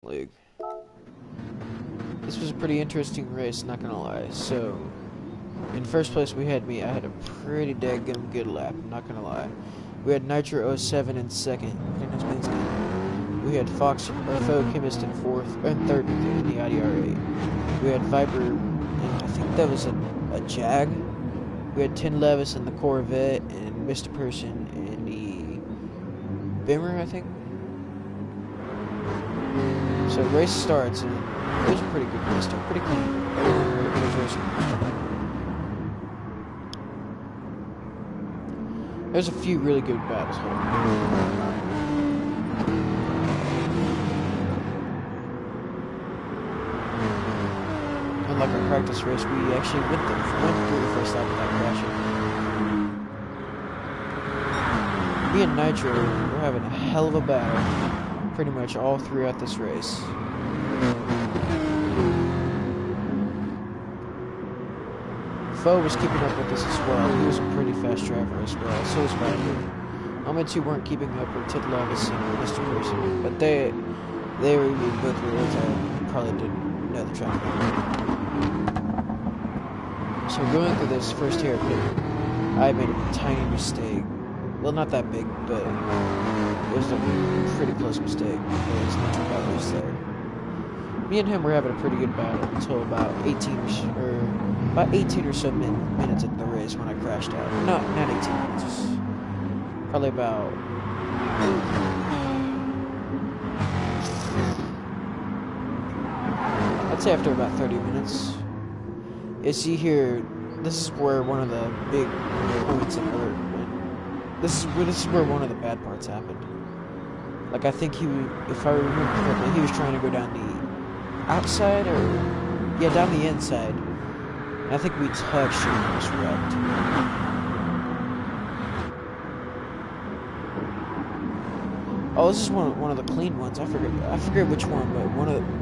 League. This was a pretty interesting race, not gonna lie. So, in first place we had me. I had a pretty daggum good lap, not gonna lie. We had Nitro 07 in second. We had Fox or Faux Chemist in fourth and third in the IDR8. We had Viper, and I think that was a Jag. We had Tin Levis in the Corvette and Mr. Person in the Bimmer, I think. So race starts, and it was a pretty good race start, pretty clean. There's a few really good battles. Unlike our practice race, we actually went through the first lap without crashing. Me and Nitro were having a hell of a battle pretty much all throughout this race. Faux was keeping up with us as well. He was a pretty fast driver as well, so was Viper. Only two weren't keeping up with Interlagos and Mr. Person, but they were even both real time. Probably didn't know the track. So going through this first hairpin, I made a tiny mistake. Well, not that big, but it was a pretty close mistake. Because Nitro got loose there. Me and him were having a pretty good battle until about 18 or so minutes into the race when I crashed out. Not 18 minutes. Probably about... I'd say after about 30 minutes. You see here, this is where one of the big points in alert. This is where one of the bad parts happened. Like, I think if I remember correctly, he was trying to go down the outside, or yeah, down the inside. And I think we touched and almost wrecked. Oh, this is one of the clean ones. I forget which one, but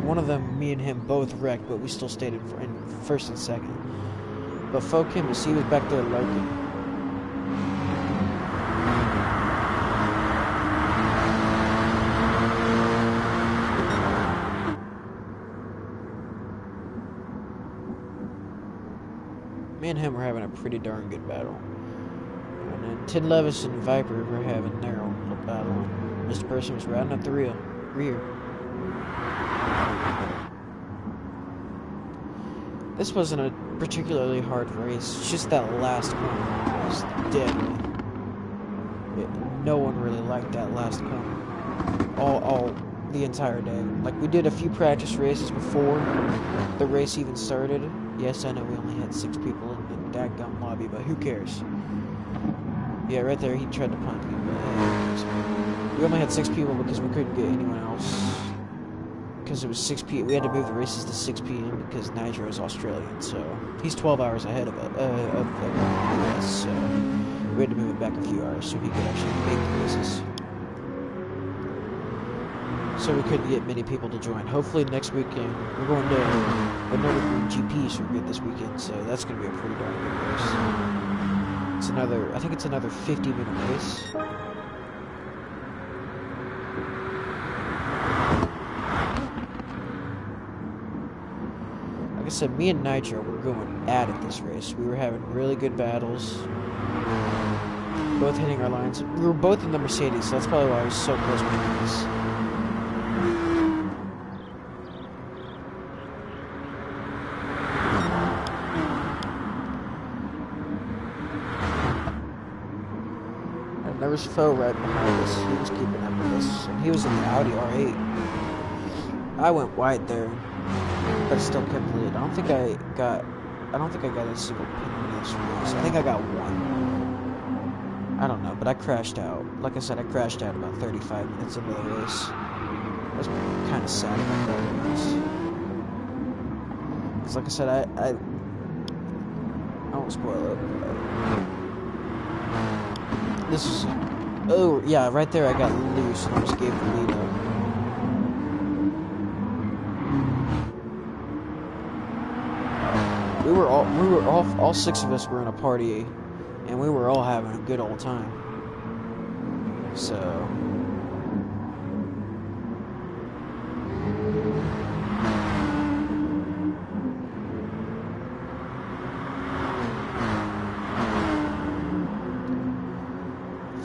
one of them, me and him both wrecked, but we still stayed in first and second. But Faux Chemist, he was back there lurking. Me and him were having a pretty darn good battle. And then Tin Levis and Viper were having their own little battle. Mr. Person was riding up the rear. This wasn't a particularly hard race. It's just that last corner was deadly. No one really liked that last corner. All the entire day. Like, we did a few practice races before the race even started. Yes, I know we only had 6 people in the dadgum lobby, but who cares? Yeah, right there, he tried to punt me, but we only had 6 people because we couldn't get anyone else. Because it was 6 p.m. We had to move the races to 6 p.m. because Nitro is Australian, so he's 12 hours ahead of us, so we had to move it back a few hours so he could actually make the races. So we couldn't get many people to join. Hopefully next weekend, we're going to the Nürburgring GP circuit this weekend, so that's going to be a pretty darn good race. I think it's another 50-minute race. Like I said, me and Nitro were going at it this race. We were having really good battles. Both hitting our lines. We were both in the Mercedes, so that's probably why I was so close between us. There was Faux right behind us. He was keeping up with us, and he was in the Audi R8. I went wide there, but I still kept lead. I don't think I got a single pin in this race. I think I got one. I don't know, but I crashed out. Like I said, I crashed out about 35 minutes into the race. I was kind of sad about that race. Because like I said, I won't spoil it. This is... Oh, yeah, right there I got loose and I just gave the lead up. All 6 of us were in a party, and we were all having a good old time. So...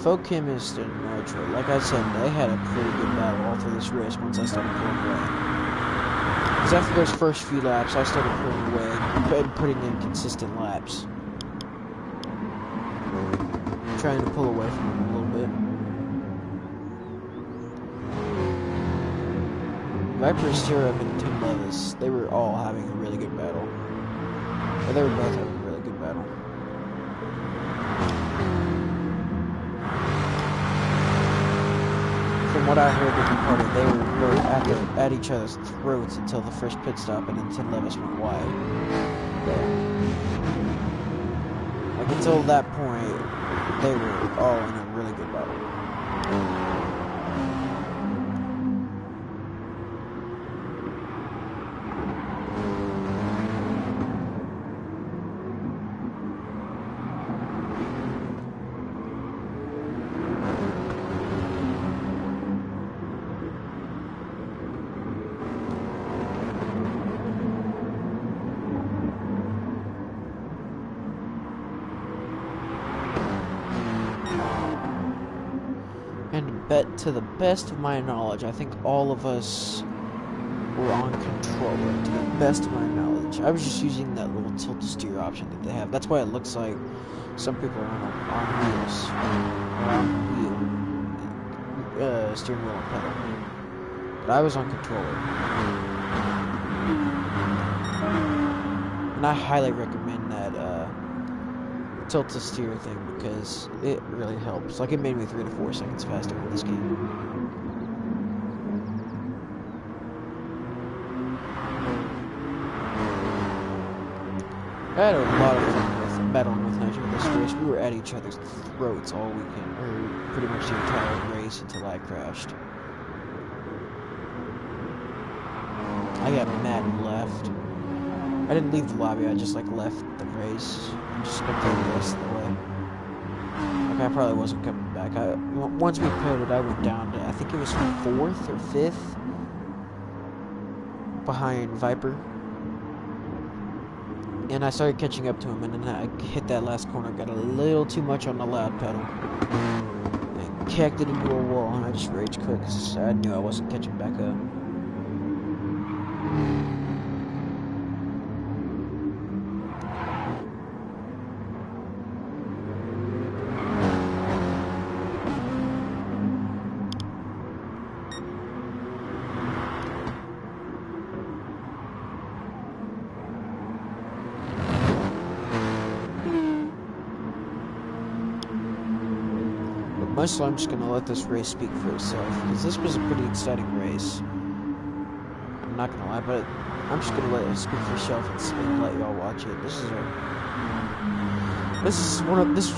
Folk Chemist and Nitro, like I said, they had a pretty good battle all through this race once I started pulling away. Because after those first few laps, I started pulling away and putting in consistent laps. Trying to pull away from them a little bit. Viper, Syrup, and Tim Levis, they were all having a really good battle. Or they were both having a really good battle. From what I heard at the party, they were both at each other's throats until the first pit stop, and then Tim Levis went wide. Like, until that point, they were all in a really good battle. But to the best of my knowledge, I think all of us were on controller, to the best of my knowledge. I was just using that little tilt-to-steer option that they have. That's why it looks like some people are on wheels. Steering wheel and pedal. But I was on controller. And I highly recommend that tilt-to-steer thing because it really helps. Like, it made me 3 to 4 seconds faster in this game. I had a lot of fun with battling with Nitro this race. We were at each other's throats all weekend, or pretty much the entire race until I crashed. I got mad and left. I didn't leave the lobby, I just like left the race and just spectated the rest of the way. Like, I probably wasn't coming back. Once we pitted, I went down to, I think it was 4th or 5th behind Viper. And I started catching up to him, and then I hit that last corner, got a little too much on the loud pedal. And kicked it into a wall, and I just rage quit because I knew I wasn't catching back up. So I'm just gonna let this race speak for itself, because this was a pretty exciting race. I'm not gonna lie, but I'm just gonna let it speak for itself and let y'all watch it. This was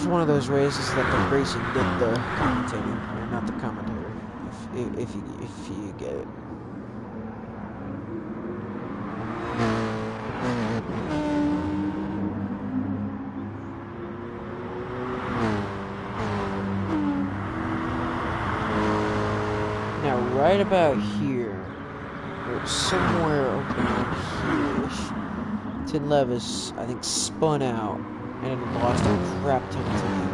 one of those races that the racing did the commentating, or not the commentator, if you get it. Right about here, or somewhere around here-ish, Tim Levis, I think, spun out and lost a crap ton of time.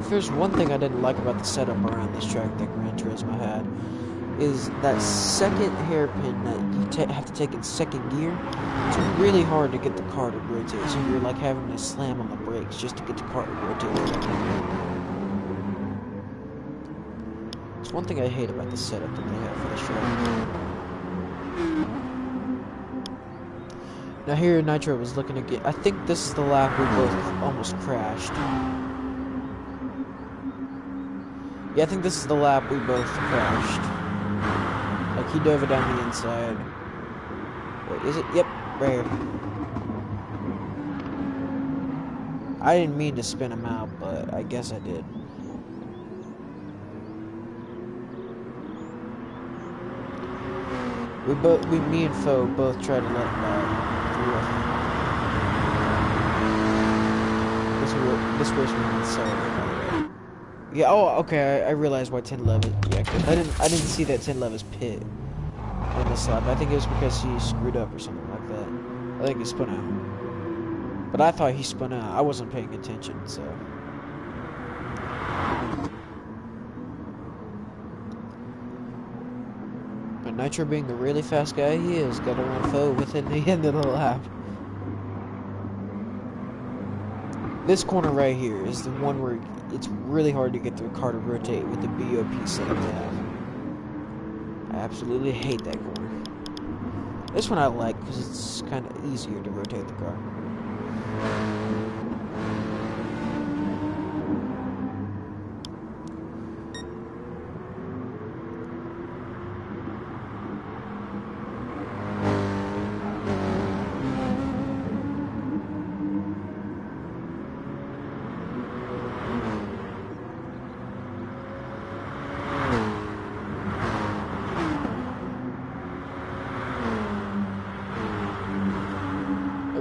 There's one thing I didn't like about the setup around this track that Gran Turismo had, is that second hairpin that you have to take in second gear. It's really hard to get the car to rotate, so you're like having to slam on the brakes just to get the car to rotate. It's one thing I hate about the setup that they have for this track. Now here Nitro was looking to get, I think this is the lap we both almost crashed. Yeah, I think this is the lap we both crashed. Like, he dove it down the inside. Wait, is it? Yep, right here. I didn't mean to spin him out, but I guess I did. Me and Fo both tried to let him this race was on Saturday, by the way. Yeah. Oh, okay. I realized why 1011. Yeah, 'cause I didn't see that 1011's pit on this lap. I think it was because he screwed up or something like that. I think he spun out. But I thought he spun out. I wasn't paying attention, so. But Nitro being the really fast guy he is, got around Fo within the end of the lap. This corner right here is the one where it's really hard to get the car to rotate with the BOP setting they have. I absolutely hate that corner. This one I like because it's kind of easier to rotate the car.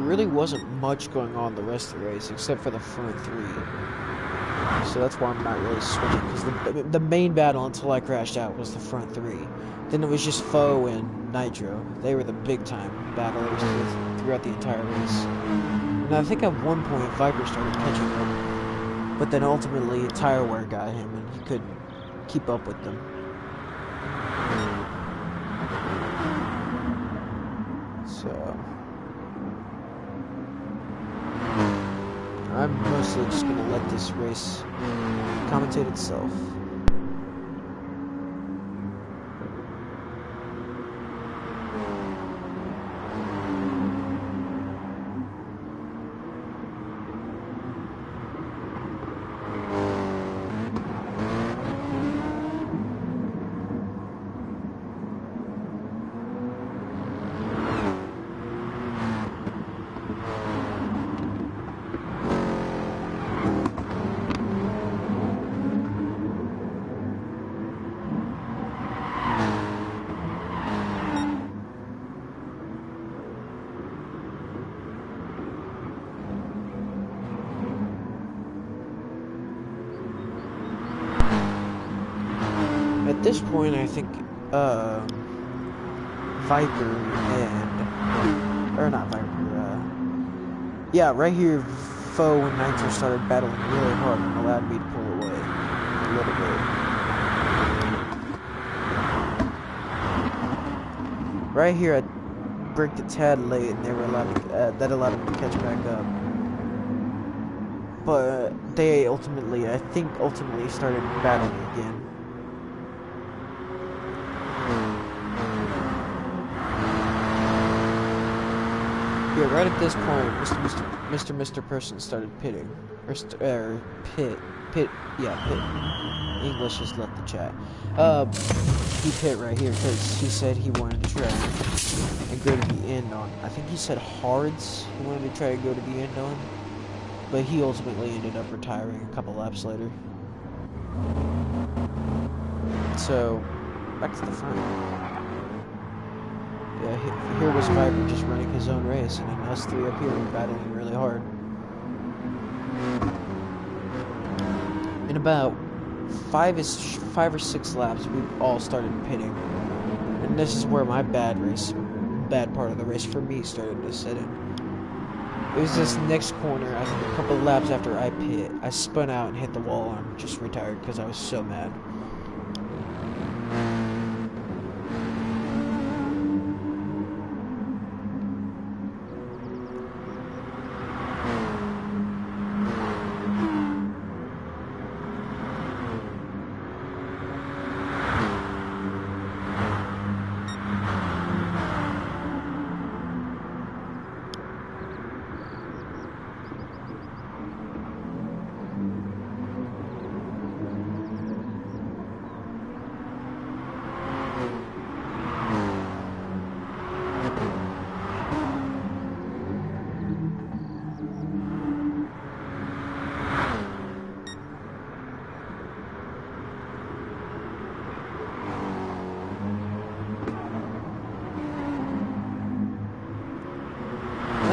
Really wasn't much going on the rest of the race except for the front three, so that's why I'm not really switching, because the main battle until I crashed out was the front three. Then it was just Fo and Nitro. They were the big time battlers throughout the entire race, and I think at one point Viper started catching up, but then ultimately tire wear got him and he couldn't keep up with them. So I'm mostly just gonna let this race commentate itself. At this point, I think Viper or not Viper, yeah, right here, Fo and Nitro started battling really hard and allowed me to pull away a little bit. Right here, I braked a tad late, and they were allowed to, that allowed them to catch back up. But they ultimately, I think, started battling again. Yeah, right at this point, Mr. Person started pitting, pit. English just left the chat. He pit right here because he said he wanted to try and go to the end on. I think he said hards. He wanted to try and go to the end on, but he ultimately ended up retiring a couple laps later. So back to the front. Yeah, here was Viper just running his own race, and then us three up here were battling really hard. In about five or six laps, we all started pitting, and this is where my bad part of the race for me started to set in. It was this next corner, I think a couple laps after I pit, I spun out and hit the wall and just retired because I was so mad.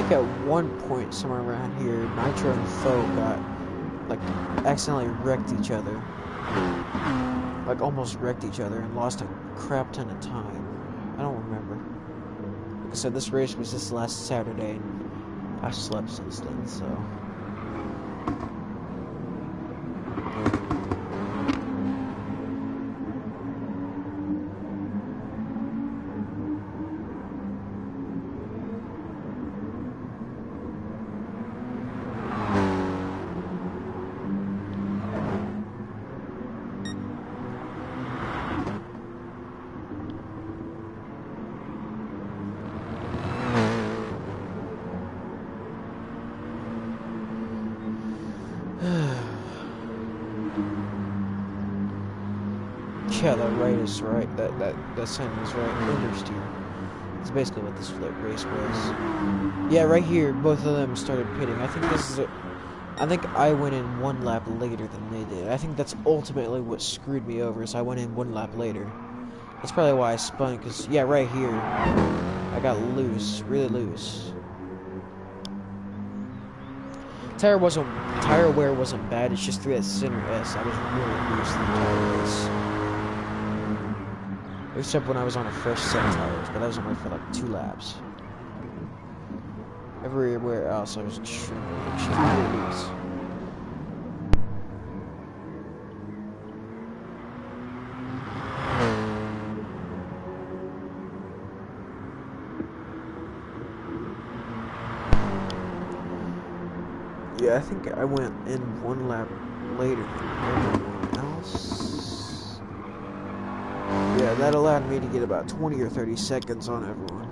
think at one point somewhere around here, Nitro and Foe got, like, accidentally wrecked each other. Like, almost wrecked each other and lost a crap ton of time. I don't remember. Like I said, this race was this last Saturday, and I've slept since then, so... Yeah, that right is right. That sign was right. Understeer. That's basically what this flip race was. Yeah, right here, both of them started pitting. I think this is I think I went in one lap later than they did. I think that's ultimately what screwed me over, is I went in one lap later. That's probably why I spun, because, yeah, right here, I got loose, really loose. Tire wear wasn't bad, it's just through that center S, I was really loose the entire race. Except when I was on a fresh set of tires, but that was only for like 2 laps. Everywhere else, I was extremely loose. Yeah, I think I went in one lap later than everyone else. Yeah, that allowed me to get about 20 or 30 seconds on everyone.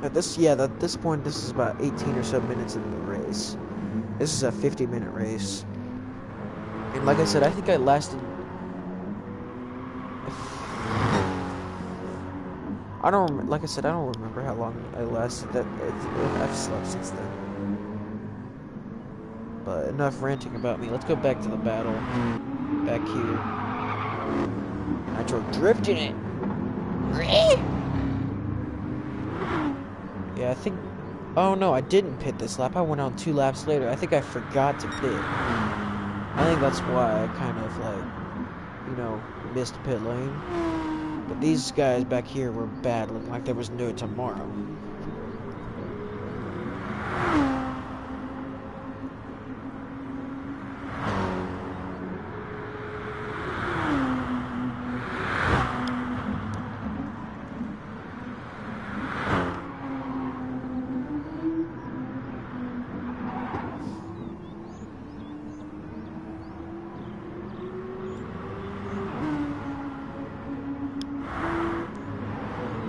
At this point, this is about 18 or so minutes into the race. This is a 50-minute race. And like I said, I think I lasted... like I said, I don't remember how long I lasted. I've slept since then. But enough ranting about me. Let's go back to the battle. Back here. Nitro drifting it. Yeah, I think... Oh no, I didn't pit this lap. I went on 2 laps later. I think I forgot to pit. I think that's why I kind of, like, you know, missed pit lane. But these guys back here were bad, looking like there was no tomorrow.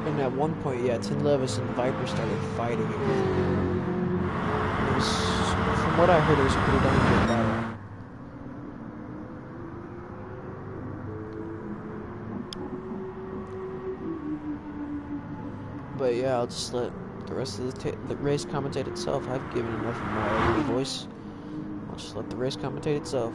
And at one point, yeah, Tin Levis and Viper started fighting again. It was, from what I heard, it was a pretty damn good battle. But yeah, I'll just let the rest of the race commentate itself. I've given enough of my own voice. I'll just let the race commentate itself.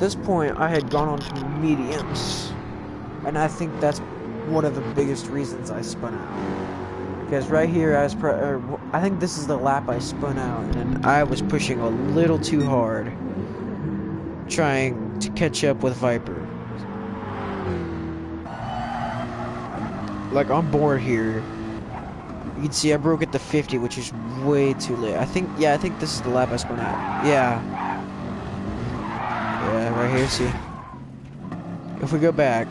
this point, I had gone on to mediums. And I think that's one of the biggest reasons I spun out. Because right here, I think this is the lap I spun out, and I was pushing a little too hard, trying to catch up with Viper. Like, on board here, you can see I broke at the 50, which is way too late. I think this is the lap I spun out. Yeah, right here, see? If we go back...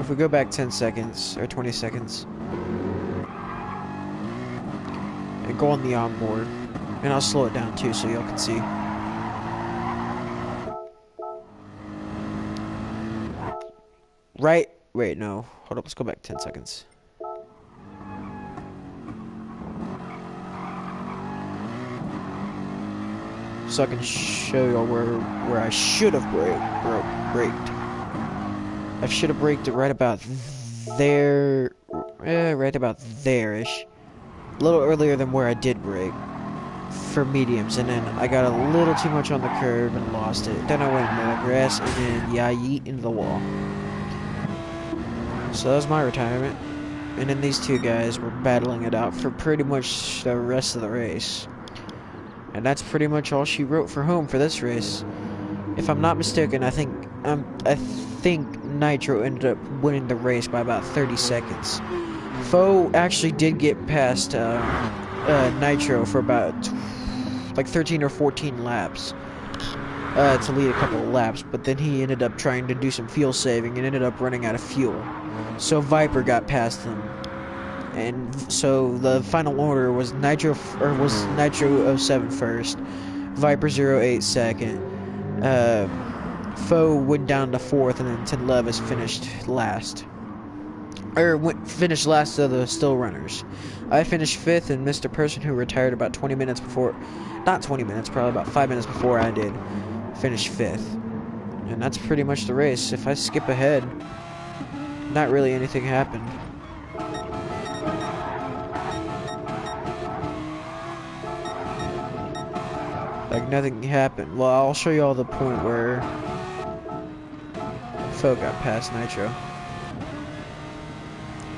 If we go back 10 seconds, or 20 seconds, and go on the onboard, and I'll slow it down too so y'all can see. Right, wait, no, hold up, let's go back 10 seconds. So I can show y'all where I should have braked. I should have braked it right about there, right about there-ish. A little earlier than where I did brake for mediums, and then I got a little too much on the curb and lost it. Then I went into the grass, and then, yeah, yeet into the wall. So that was my retirement. And then these two guys were battling it out for pretty much the rest of the race. And that's pretty much all she wrote for home for this race. If I'm not mistaken, I think Nitro ended up winning the race by about 30 seconds. Foe actually did get past Nitro for about like 13 or 14 laps to lead a couple of laps, but then he ended up trying to do some fuel saving and ended up running out of fuel. So Viper got past him, and so the final order was Nitro 07 first, Viper 08 second. Foe went down to 4th, and then Tim Levis finished last. Finished last of the still runners. I finished 5th, and Mr. Person, who retired about 20 minutes before, not 20 minutes, probably about 5 minutes before I did, finished 5th. And that's pretty much the race. If I skip ahead, not really anything happened. Like, nothing happened. Well, I'll show you all the point where Foe got past Nitro.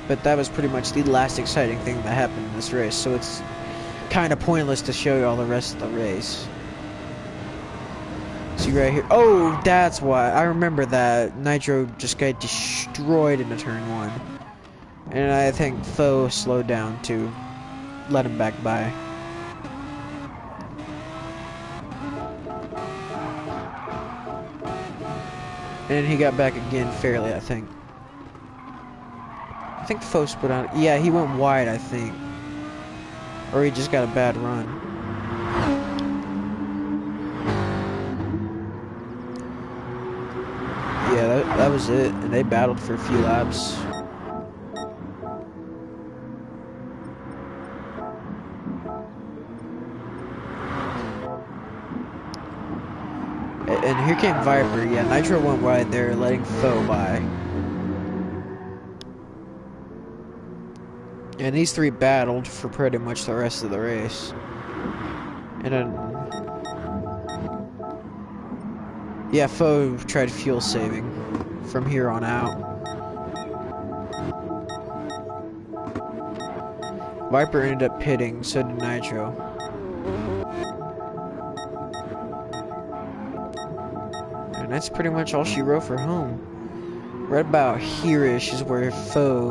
But that was pretty much the last exciting thing that happened in this race, so it's kind of pointless to show you all the rest of the race. See right here. Oh, that's why. I remember that. Nitro just got destroyed into turn 1. And I think Foe slowed down to let him back by. And he got back again fairly, I think. I think Foe split out. Yeah, he went wide, I think. Or he just got a bad run. Yeah, that was it. And they battled for a few laps. And here came Viper. Yeah, Nitro went wide there, letting Foe by. And these three battled for pretty much the rest of the race. And then... yeah, Foe tried fuel saving from here on out. Viper ended up pitting, so did Nitro. And that's pretty much all she wrote for home. Right about here-ish is where Foe...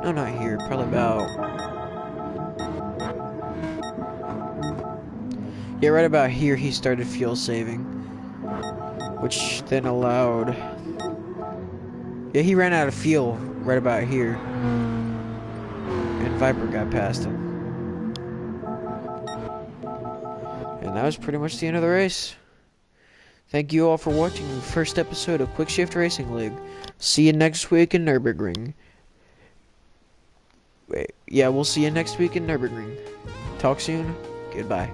no, not here. Probably about... yeah, right about here he started fuel saving. Which then allowed... yeah, he ran out of fuel right about here. And Viper got past him. And that was pretty much the end of the race. Thank you all for watching the first episode of Quickshift Racing League. See you next week in Nürburgring. Wait, yeah, we'll see you next week in Nürburgring. Talk soon. Goodbye.